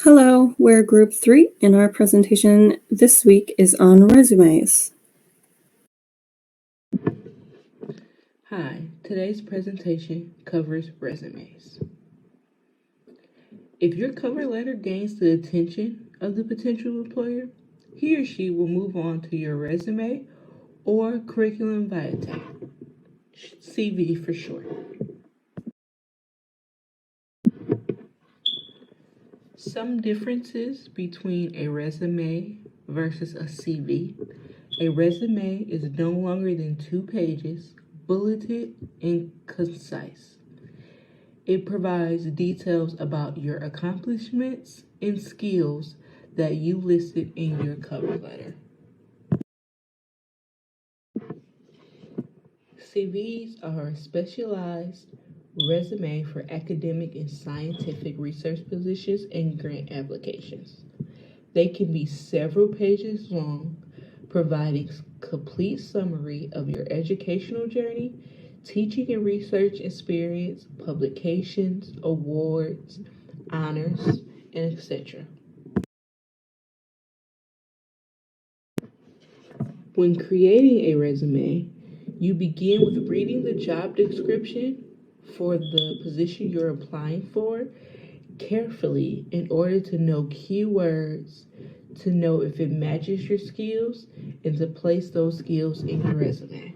Hello, we're Group 3, and our presentation this week is on resumes. Hi, today's presentation covers resumes. If your cover letter gains the attention of the potential employer, he or she will move on to your resume or curriculum vitae, CV for short. Some differences between a resume versus a CV. A resume is no longer than 2 pages, bulleted and concise. It provides details about your accomplishments and skills that you listed in your cover letter. CVs are a specialized resume for academic and scientific research positions and grant applications. They can be several pages long, providing complete summary of your educational journey, teaching and research experience, publications, awards, honors, and etc. When creating a resume, you begin with reading the job description for the position you're applying for carefully in order to know keywords, to know if it matches your skills, and to place those skills in your resume.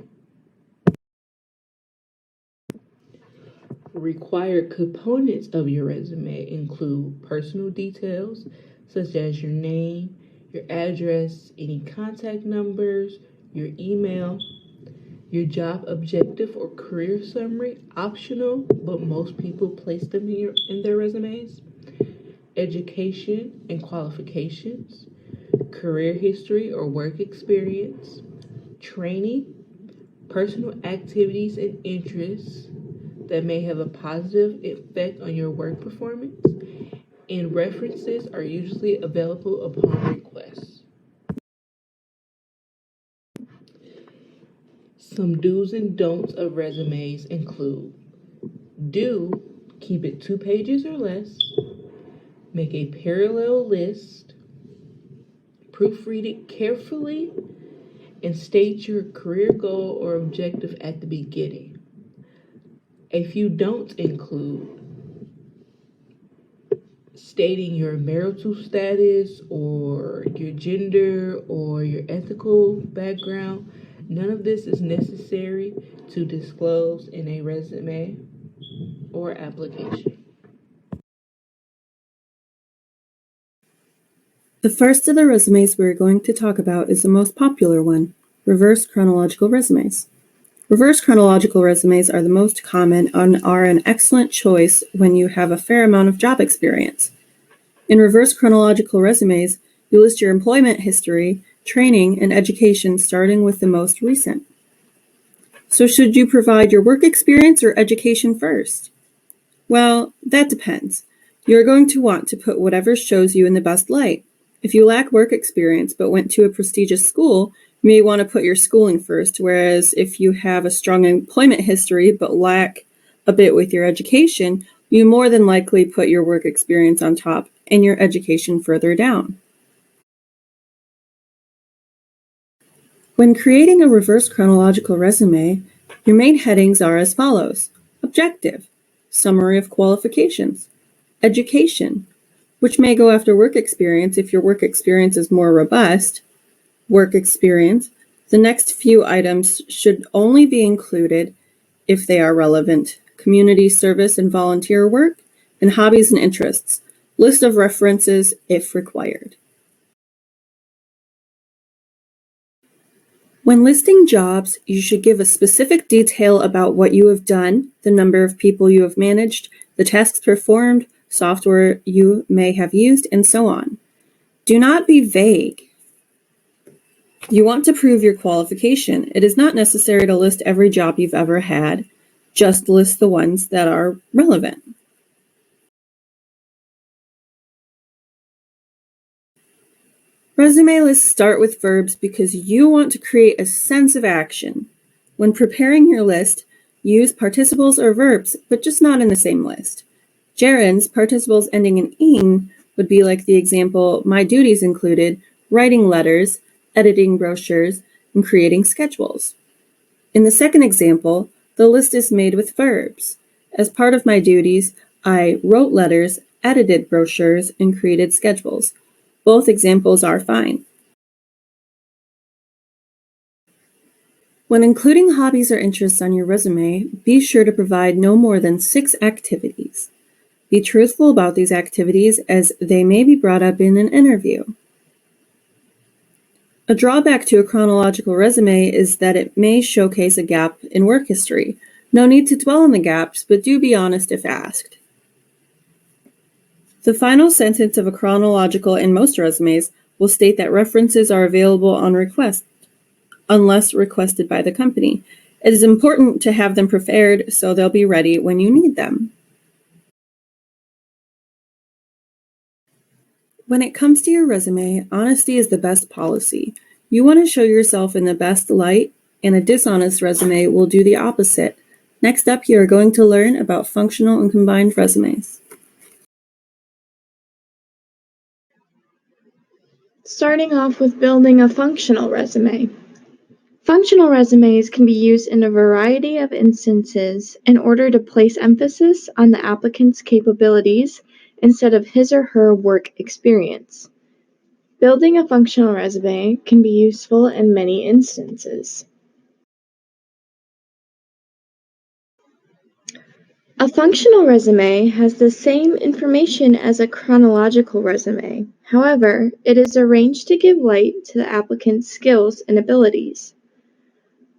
Required components of your resume include personal details such as your name, your address, any contact numbers, your email, your job objective or career summary, optional, but most people place them in their resumes, education and qualifications, career history or work experience, training, personal activities and interests that may have a positive effect on your work performance, and references are usually available upon request. Some do's and don'ts of resumes include: do keep it 2 pages or less, make a parallel list, proofread it carefully, and state your career goal or objective at the beginning. A few don'ts include stating your marital status or your gender or your ethical background. None of this is necessary to disclose in a resume or application. The first of the resumes we're going to talk about is the most popular one, reverse chronological resumes. Reverse chronological resumes are the most common and are an excellent choice when you have a fair amount of job experience. In reverse chronological resumes, you list your employment history, training, and education starting with the most recent. So should you provide your work experience or education first? Well, that depends. You're going to want to put whatever shows you in the best light. If you lack work experience but went to a prestigious school, you may want to put your schooling first, whereas if you have a strong employment history but lack a bit with your education, you more than likely put your work experience on top and your education further down. When creating a reverse chronological resume, your main headings are as follows: objective, summary of qualifications, education, which may go after work experience if your work experience is more robust, work experience. The next few items should only be included if they are relevant: community service and volunteer work, and hobbies and interests. List of references if required. When listing jobs, you should give a specific detail about what you have done, the number of people you have managed, the tasks performed, software you may have used, and so on. Do not be vague. You want to prove your qualification. It is not necessary to list every job you've ever had. Just list the ones that are relevant. Resume lists start with verbs because you want to create a sense of action. When preparing your list, use participles or verbs, but just not in the same list. Gerunds, participles ending in "ing," would be like the example, my duties included writing letters, editing brochures, and creating schedules. In the second example, the list is made with verbs. As part of my duties, I wrote letters, edited brochures, and created schedules. Both examples are fine. When including hobbies or interests on your resume, be sure to provide no more than 6 activities. Be truthful about these activities as they may be brought up in an interview. A drawback to a chronological resume is that it may showcase a gap in work history. No need to dwell on the gaps, but do be honest if asked. The final sentence of a chronological in most resumes will state that references are available on request, unless requested by the company. It is important to have them prepared so they'll be ready when you need them. When it comes to your resume, honesty is the best policy. You want to show yourself in the best light, and a dishonest resume will do the opposite. Next up, you are going to learn about functional and combined resumes. Starting off with building a functional resume. Functional resumes can be used in a variety of instances in order to place emphasis on the applicant's capabilities instead of his or her work experience. Building a functional resume can be useful in many instances. A functional resume has the same information as a chronological resume. However, it is arranged to give light to the applicant's skills and abilities.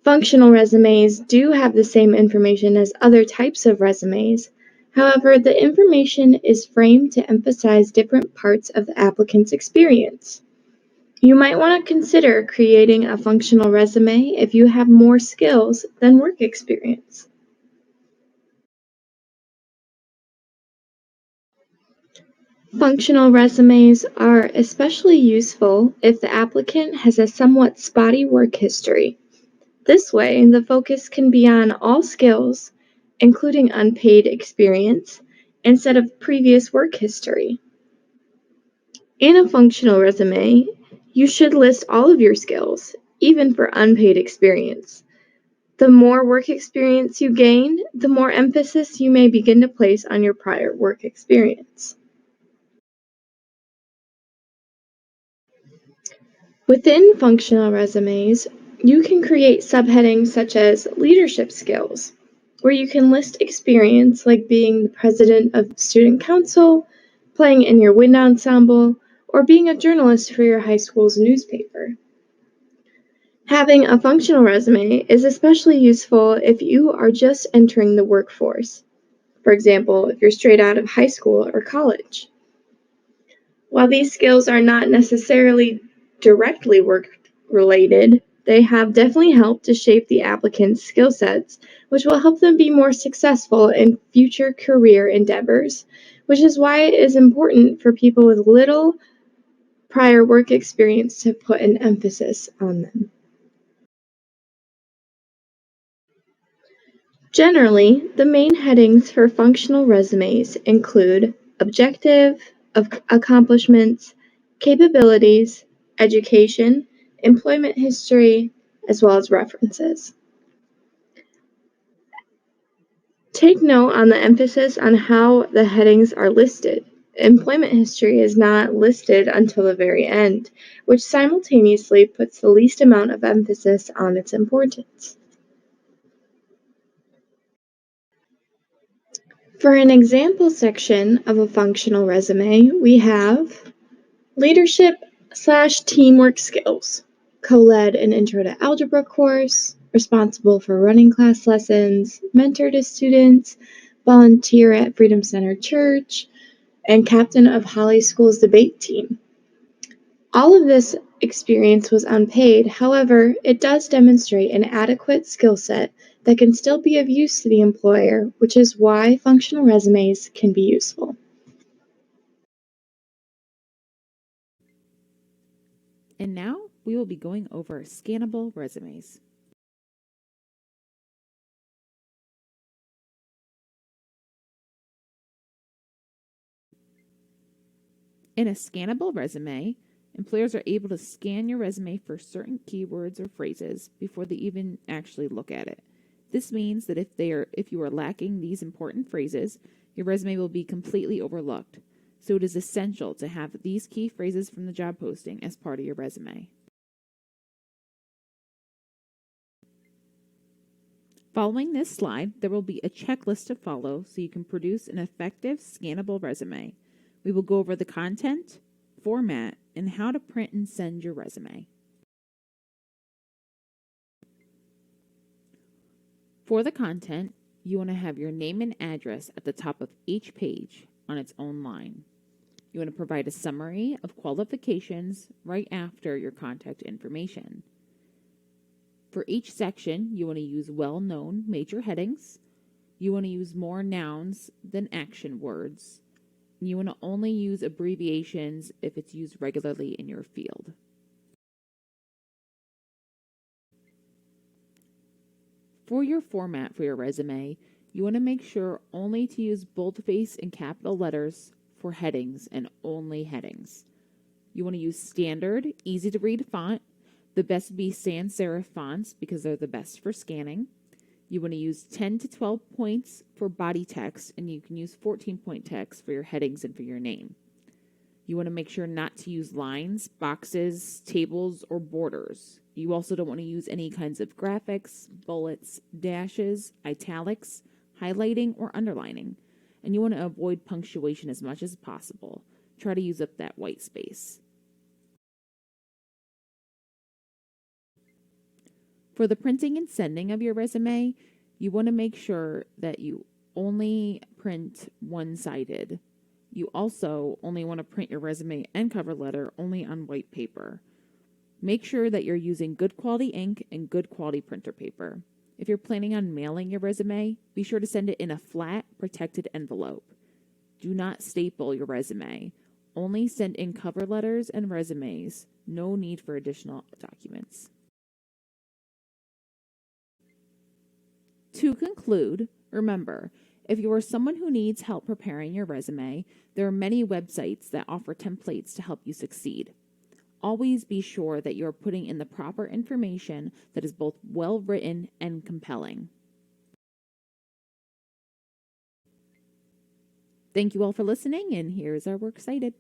Functional resumes do have the same information as other types of resumes. However, the information is framed to emphasize different parts of the applicant's experience. You might want to consider creating a functional resume if you have more skills than work experience. Functional resumes are especially useful if the applicant has a somewhat spotty work history. This way, the focus can be on all skills, including unpaid experience, instead of previous work history. In a functional resume, you should list all of your skills, even for unpaid experience. The more work experience you gain, the more emphasis you may begin to place on your prior work experience. Within functional resumes, you can create subheadings such as leadership skills, where you can list experience like being the president of student council, playing in your wind ensemble, or being a journalist for your high school's newspaper. Having a functional resume is especially useful if you are just entering the workforce. For example, if you're straight out of high school or college. While these skills are not necessarily directly work-related, they have definitely helped to shape the applicant's skill sets, which will help them be more successful in future career endeavors, which is why it is important for people with little prior work experience to put an emphasis on them. Generally, the main headings for functional resumes include objective, accomplishments, capabilities, education, employment history, as well as references. Take note on the emphasis on how the headings are listed. Employment history is not listed until the very end, which simultaneously puts the least amount of emphasis on its importance. For an example section of a functional resume, we have leadership/teamwork skills, co-led an intro to algebra course, responsible for running class lessons, mentor to students, volunteer at Freedom Center Church, and captain of Holly School's debate team. All of this experience was unpaid, however, it does demonstrate an adequate skill set that can still be of use to the employer, which is why functional resumes can be useful. And now we will be going over scannable resumes. In a scannable resume, employers are able to scan your resume for certain keywords or phrases before they even actually look at it. This means that if you are lacking these important phrases, your resume will be completely overlooked. So it is essential to have these key phrases from the job posting as part of your resume. Following this slide, there will be a checklist to follow so you can produce an effective scannable resume. We will go over the content, format, and how to print and send your resume. For the content, you want to have your name and address at the top of each page on its own line. You want to provide a summary of qualifications right after your contact information. For each section, you want to use well-known major headings. You want to use more nouns than action words. You want to only use abbreviations if it's used regularly in your field. For your format for your resume, you want to make sure only to use boldface and capital letters for headings and only headings. You want to use standard, easy to read font. The best would be sans serif fonts because they're the best for scanning. You want to use 10 to 12 points for body text, and you can use 14-point text for your headings and for your name. You want to make sure not to use lines, boxes, tables, or borders. You also don't want to use any kinds of graphics, bullets, dashes, italics, highlighting, or underlining. And you want to avoid punctuation as much as possible. Try to use up that white space. For the printing and sending of your resume, you want to make sure that you only print one-sided. You also only want to print your resume and cover letter only on white paper. Make sure that you're using good quality ink and good quality printer paper. If you're planning on mailing your resume, be sure to send it in a flat, protected envelope. Do not staple your resume. Only send in cover letters and resumes. No need for additional documents. To conclude, remember, if you are someone who needs help preparing your resume, there are many websites that offer templates to help you succeed. Always be sure that you are putting in the proper information that is both well written and compelling. Thank you all for listening, and here's our Works Cited.